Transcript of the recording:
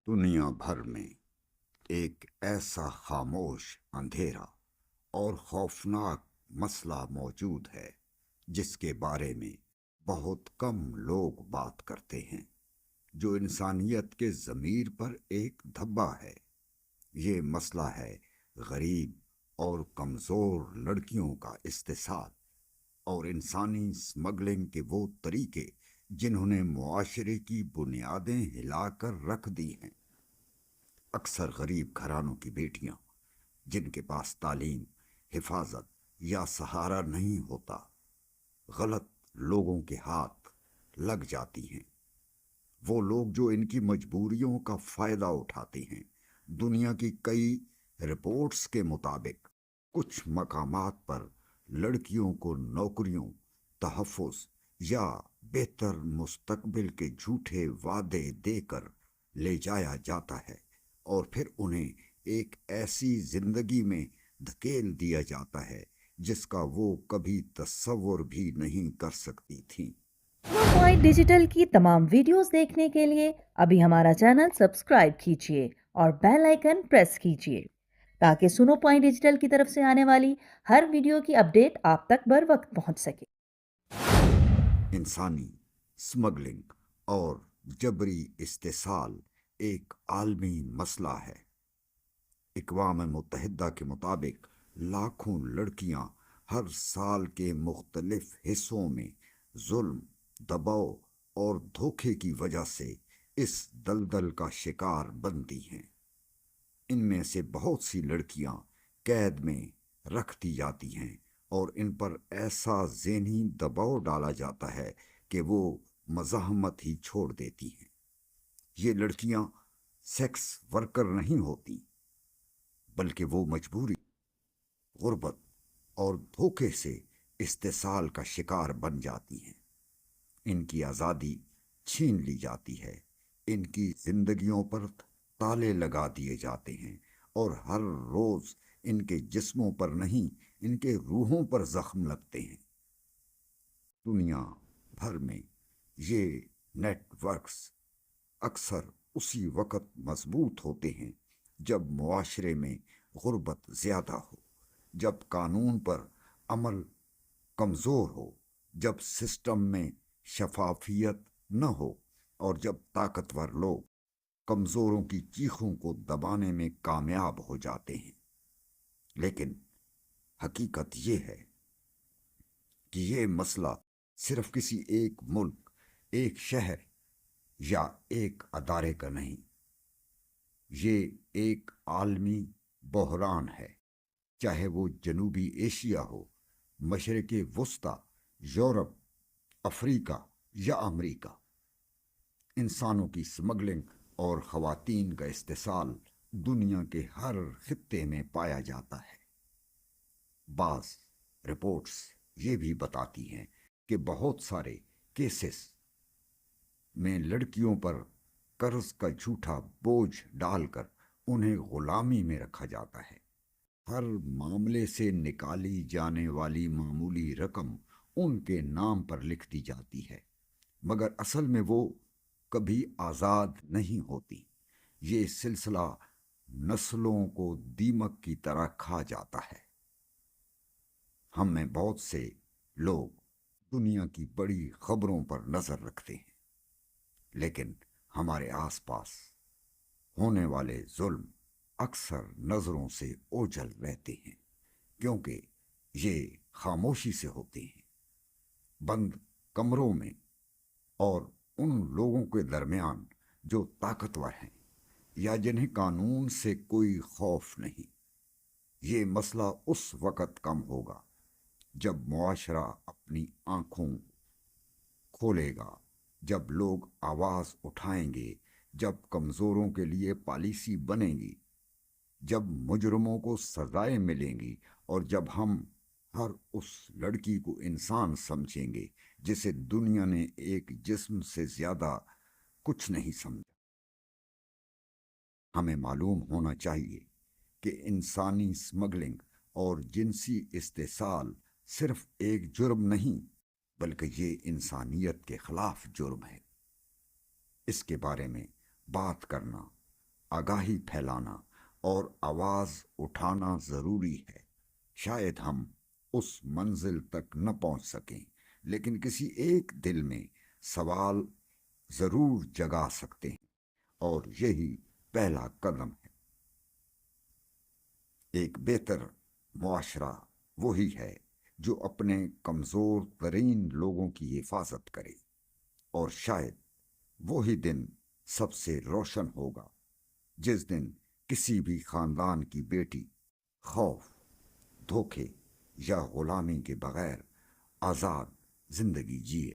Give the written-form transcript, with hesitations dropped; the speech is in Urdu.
دنیا بھر میں ایک ایسا خاموش اندھیرا اور خوفناک مسئلہ موجود ہے جس کے بارے میں بہت کم لوگ بات کرتے ہیں، جو انسانیت کے ضمیر پر ایک دھبا ہے۔ یہ مسئلہ ہے غریب اور کمزور لڑکیوں کا استحصال اور انسانی سمگلنگ کے وہ طریقے جنہوں نے معاشرے کی بنیادیں ہلا کر رکھ دی ہیں۔ اکثر غریب گھرانوں کی بیٹیاں جن کے پاس تعلیم، حفاظت یا سہارا نہیں ہوتا، غلط لوگوں کے ہاتھ لگ جاتی ہیں۔ وہ لوگ جو ان کی مجبوریوں کا فائدہ اٹھاتے ہیں۔ دنیا کی کئی رپورٹس کے مطابق کچھ مقامات پر لڑکیوں کو نوکریوں، تحفظ یا بہتر مستقبل کے جھوٹے وعدے دے کر لے جایا جاتا ہے اور پھر انہیں ایک ایسی زندگی میں دھکیل دیا جاتا ہے جس کا وہ کبھی تصور بھی نہیں کر سکتی تھیں۔ سنو پوائنٹ ڈیجیٹل کی تمام ویڈیوز دیکھنے کے لیے ابھی ہمارا چینل سبسکرائب کیجیے اور بیل آئیکن پریس کیجیے تاکہ سنو پوائنٹ ڈیجیٹل کی طرف سے آنے والی ہر ویڈیو کی اپڈیٹ آپ تک بر وقت پہنچ سکے۔ انسانی سمگلنگ اور جبری استحصال ایک عالمی مسئلہ ہے۔ اقوام متحدہ کے مطابق لاکھوں لڑکیاں ہر سال کے مختلف حصوں میں ظلم، دباؤ اور دھوکے کی وجہ سے اس دلدل کا شکار بنتی ہیں۔ ان میں سے بہت سی لڑکیاں قید میں رکھ دی جاتی ہیں اور ان پر ایسا ذہنی دباؤ ڈالا جاتا ہے کہ وہ مزاحمت ہی چھوڑ دیتی ہیں۔ یہ لڑکیاں سیکس ورکر نہیں ہوتی، بلکہ وہ مجبوری، غربت اور دھوکے سے استحصال کا شکار بن جاتی ہیں۔ ان کی آزادی چھین لی جاتی ہے، ان کی زندگیوں پر تالے لگا دیے جاتے ہیں اور ہر روز ان کے جسموں پر نہیں، ان کے روحوں پر زخم لگتے ہیں۔ دنیا بھر میں یہ نیٹ ورکس اکثر اسی وقت مضبوط ہوتے ہیں جب معاشرے میں غربت زیادہ ہو، جب قانون پر عمل کمزور ہو، جب سسٹم میں شفافیت نہ ہو اور جب طاقتور لوگ کمزوروں کی چیخوں کو دبانے میں کامیاب ہو جاتے ہیں۔ لیکن حقیقت یہ ہے کہ یہ مسئلہ صرف کسی ایک ملک، ایک شہر یا ایک ادارے کا نہیں، یہ ایک عالمی بحران ہے، چاہے وہ جنوبی ایشیا ہو، مشرق وسطی، یورپ، افریقہ یا امریکہ۔ انسانوں کی سمگلنگ اور خواتین کا استحصال دنیا کے ہر خطے میں پایا جاتا ہے۔ بعض رپورٹس یہ بھی بتاتی ہیں کہ بہت سارے کیسز میں لڑکیوں پر قرض کا جھوٹا بوجھ ڈال کر انہیں غلامی میں رکھا جاتا ہے۔ ہر معاملے سے نکالی جانے والی معمولی رقم ان کے نام پر لکھ دی جاتی ہے، مگر اصل میں وہ کبھی آزاد نہیں ہوتی۔ یہ سلسلہ نسلوں کو دیمک کی طرح کھا جاتا ہے۔ ہم میں بہت سے لوگ دنیا کی بڑی خبروں پر نظر رکھتے ہیں، لیکن ہمارے آس پاس ہونے والے ظلم اکثر نظروں سے اوجھل رہتے ہیں، کیونکہ یہ خاموشی سے ہوتے ہیں، بند کمروں میں اور ان لوگوں کے درمیان جو طاقتور ہیں یا جنہیں قانون سے کوئی خوف نہیں۔ یہ مسئلہ اس وقت کم ہوگا جب معاشرہ اپنی آنکھوں کھولے گا، جب لوگ آواز اٹھائیں گے، جب کمزوروں کے لیے پالیسی بنے گی، جب مجرموں کو سزائیں ملیں گی اور جب ہم ہر اس لڑکی کو انسان سمجھیں گے جسے دنیا نے ایک جسم سے زیادہ کچھ نہیں سمجھا۔ ہمیں معلوم ہونا چاہیے کہ انسانی سمگلنگ اور جنسی استحصال صرف ایک جرم نہیں، بلکہ یہ انسانیت کے خلاف جرم ہے۔ اس کے بارے میں بات کرنا آگاہی پھیلانا اور آواز اٹھانا ضروری ہے۔ شاید ہم اس منزل تک نہ پہنچ سکیں، لیکن کسی ایک دل میں سوال ضرور جگا سکتے ہیں، اور یہی پہلا قدم ہے۔ ایک بہتر معاشرہ وہی ہے جو اپنے کمزور ترین لوگوں کی حفاظت کرے، اور شاید وہی دن سب سے روشن ہوگا جس دن کسی بھی خاندان کی بیٹی خوف، دھوکے یا غلامی کے بغیر آزاد زندگی جیے۔